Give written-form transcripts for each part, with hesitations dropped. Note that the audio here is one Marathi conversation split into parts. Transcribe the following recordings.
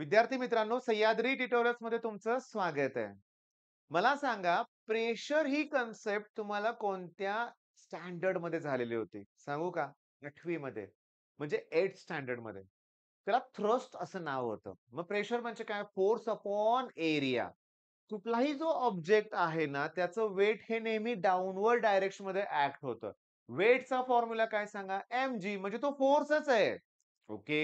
विद्यार्थी मित्रांनो, सह्याद्री ट्युटोरियल्स मध्ये तुमचं स्वागत आहे. मला सांगा, प्रेशर ही कन्सेप्ट तुम्हाला कोणत्या स्टँडर्ड मध्ये झालेली होती? सांगू का? 8वी मध्ये म्हणजे 8th स्टँडर्ड मध्ये. त्याला थ्रस्ट असं नाव होतं. मग प्रेशर म्हणजे काय? Force upon area. कुठलाही जो ऑब्जेक्ट आहे ना, त्याचं वेट हे नेहमी डाउनवर्ड डायरेक्शन मध्ये ऍक्ट होतं. वेटचा फॉर्म्युला काय सांगा? mg म्हणजे तो फोर्सच आहे. ओके.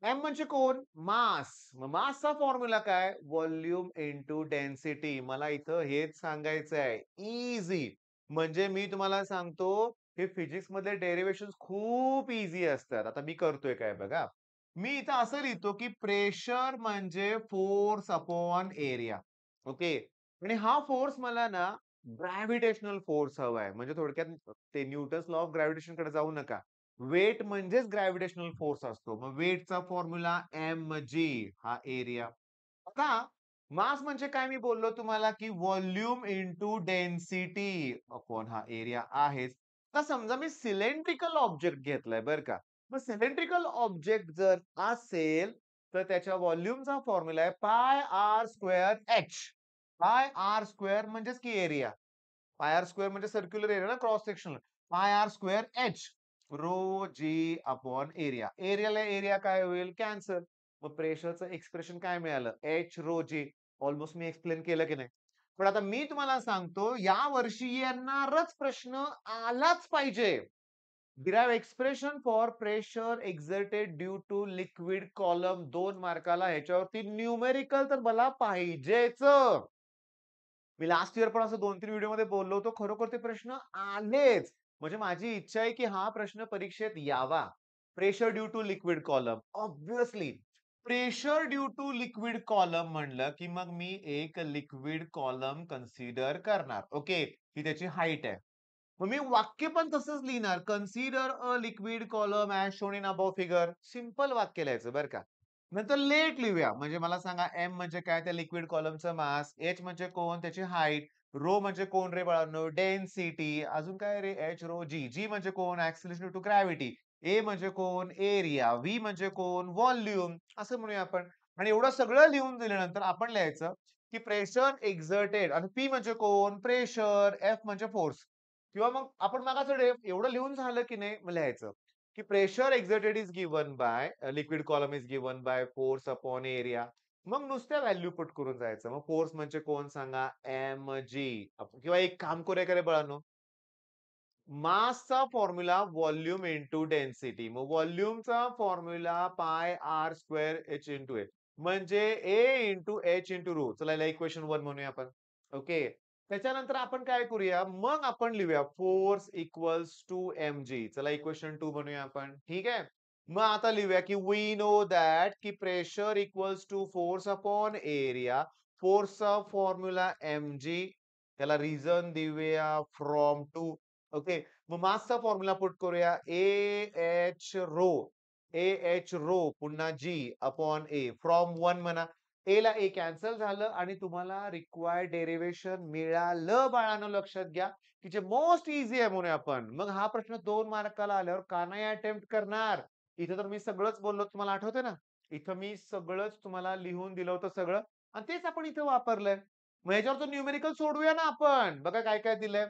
एम म्हणजे कोण? मास. मग मासचा फॉर्म्युला काय? Volume into density. मला इथं हेच सांगायचं आहे. इझी. म्हणजे मी तुम्हाला सांगतो, हे फिजिक्स मधले डेरिव्हेशन्स खूप इझी असतात. आता मी करतोय काय बघा. मी इथं असं लिहितो, की प्रेशर म्हणजे फोर्स अपॉन एरिया. ओके. आणि हा फोर्स मला ना ग्रॅव्हिटेशनल फोर्स हवाय. म्हणजे थोडक्यात ते न्यूटन्स लॉ ऑफ ग्रॅव्हिटेशन कडे जाऊ नका. वेट म्हणजेच ग्रॅव्हिटेशनल फोर्स असतो. मग वेटचा फॉर्म्युला mg हा एरिया. आता मास म्हणजे काय मी बोललो तुम्हाला, की व्हॉल्यूम इंटू डेन्सिटी अपॉन हा एरिया आहेच. आता समजा मी सिलेंड्रिकल ऑब्जेक्ट घेतलाय बरं का. मग सिलेंड्रिकल ऑब्जेक्ट जर असेल, तर त्याच्या व्हॉल्यूमचा फॉर्म्युला आहे pi r square h. Pi r square म्हणजेच की एरिया. पाय आर स्क्वेअर म्हणजे सर्क्युलर एरिया ना, cross sectional. Pi r square h rho g upon area. एरियाला एरिया काय होईल? कॅन्सल. मग प्रेशरचं एक्सप्रेशन काय मिळालं? H rho g. ऑलमोस्ट मी एक्सप्लेन केलं की नाही? पण आता मी तुम्हाला सांगतो, या वर्षी येणारच प्रश्न आलाच पाहिजे. Derive expression for pressure exerted due to liquid column 2 मार्काला. ह्याच्यावरती न्यूमेरिकल तर मला पाहिजेच. मी लास्ट इयर पण असं 2-3 व्हिडिओमध्ये बोललो होतो. खरोखर ते प्रश्न आलेच. म्हणजे माझी इच्छा आहे, की हा प्रश्न परीक्षेत यावा. Pressure due to liquid column. Obviously pressure due to liquid column म्हणलं, की मग मी एक लिक्विड कॉलम कन्सिडर करणार. ओके. ही त्याची हाईट आहे. मग मी वाक्य पण तसंच लिहिणार. Consider a liquid column as shown in above figure. Simple वाक्य लिहायचं बरं का. नंतर लेट लिहूया. म्हणजे मला सांगा एम म्हणजे काय? त्या लिक्विड कॉलमचं मास. एच म्हणजे कोण? त्याची हाईट. रो म्हणजे कोण रे बाळांनो? डेन्सिटी. अजून काय रे? एच रो जी. जी म्हणजे कोण? Acceleration due to gravity. A म्हणजे कोण? एरिया. व्ही म्हणजे कोण? व्हॉल्यूम. असं म्हणूया आपण. आणि एवढं सगळं लिहून दिल्यानंतर आपण लिहायचं, की प्रेशर एक्झर्टेड आणि पी म्हणजे कोण? प्रेशर. एफ म्हणजे फोर्स. किंवा मग आपण मागाचं एवढं लिहून झालं की नाही? मग लिहायचं, की pressure exerted is given by liquid column is given by force upon area. मग नुसत्या व्हॅल्यू पुट करून जायचं. मग फोर्स म्हणजे कोण सांगा? mg. किंवा एक काम करूया का रे बाळांनो? मासचा फॉर्म्युला व्हॉल्यूम इंटू डेन्सिटी. मग व्हॉल्यूमचा formula pi r square h into A. म्हणजे A into h into rho. चला याला इक्वेशन 1 म्हणूया आपण. ओके. त्याच्यानंतर आपण काय करूया? मग आपण लिहूया फोर्स इक्वल्स टू mg. चला इक्वेशन 2 म्हणूया आपण. ठीक आहे. मग आता लिहूया, की वी नो दॅट की pressure equals to force upon area. फोर्सचा फॉर्म्युला mg. त्याला रिझन देऊया फ्रॉम टू. ओके. मग मासचा फॉर्म्युला पुट करूया. H rho. एच रो पुन्हा जी अपॉन ए फ्रॉम 1 म्हणा. ए ला ए कॅन्सल झालं आणि तुम्हाला रिक्वायर्ड डेरिव्हेशन मिळालं बाळांनो. लक्षात घ्या, की जे मोस्ट इझी आहे म्हणूया आपण. मग हा प्रश्न 2 मार्काला आल्यावर का नाही अटेम्प्ट करणार? इथं तर मी सगळंच बोललो, तुम्हाला आठवतंय ना? इथं मी सगळंच तुम्हाला लिहून दिलं होतं सगळं आणि तेच आपण इथं वापरलंय. मग ह्याच्यावर न्यूमेरिकल सोडवूया ना आपण. बघा काय काय दिलंय.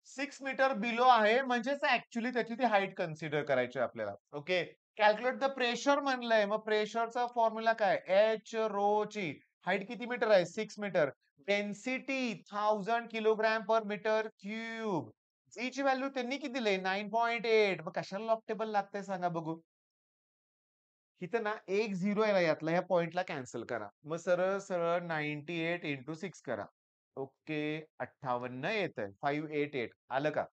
6 मीटर बिलो आहे म्हणजेच ऍक्च्युअली त्याची ती हाईट कन्सिडर करायची आपल्याला. ओके. कॅल्क्युलेट द प्रेशर म्हणलंय. मग प्रेशरचा फॉर्म्युला काय? एच रो ची हाईट किती मीटर आहे? 6 metre. Density 1000 kilogram per metre cube. G ची व्हॅल्यू त्यांनी किती दिली? 9.8. मग कशाला लॉग टेबल लागतंय सांगा बघू? इथं ना एक झिरो आहे ना यातला, ह्या पॉइंटला कॅन्सल करा. मग सरळ सरळ 98 इंटू 6 करा. ओके. 58 येतंय. 588 आलं का?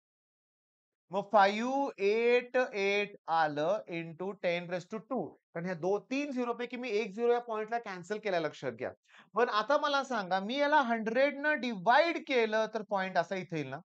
मग 588 आलं इंटू 10 to 2. कारण ह्या 3 झिरो पैकी मी एक झिरो या पॉइंटला कॅन्सल केला, लक्षात घ्या. पण आता मला सांगा, मी याला 100 न डिव्हाइड केलं तर पॉइंट असा इथे येईल ना?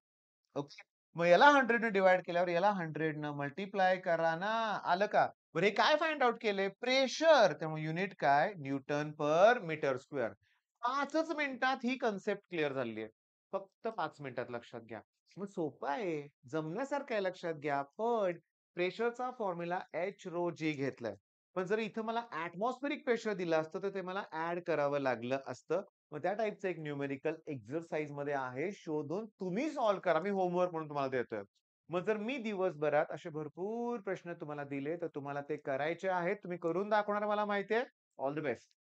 ओके. मग याला 100 न डिव्हाइड केल्यावर याला 100 न मल्टिप्लाय करा ना. आलं का? बरं, हे काय फाइंड आउट केलंय? प्रेशर. त्यामुळे युनिट काय? न्यूटन पर मीटर स्क्वेअर. 5च मिनिटात ही कन्सेप्ट क्लिअर झालेली आहे. फक्त 5 मिनिटात, लक्षात घ्या. मग सोपं आहे. जमण्यासारखं आहे, लक्षात घ्या. पण प्रेशरचा फॉर्म्युला एच रो जी घेतलाय. पण जर इथं मला एटमॉस्फेरिक प्रेशर दिलं असतं, तर ते मला ॲड करावं लागलं असतं. मग त्या टाइपचं एक न्यूमेरिकल एक्सरसाइजमध्ये आहे. शोधून तुम्ही सॉल्व्ह करा. मी होमवर्क म्हणून तुम्हाला देतोय. मग जर मी दिवसभरात असे भरपूर प्रश्न तुम्हाला दिले, तर तुम्हाला ते करायचे आहेत. तुम्ही करून दाखवणार मला माहिती आहे. All the best.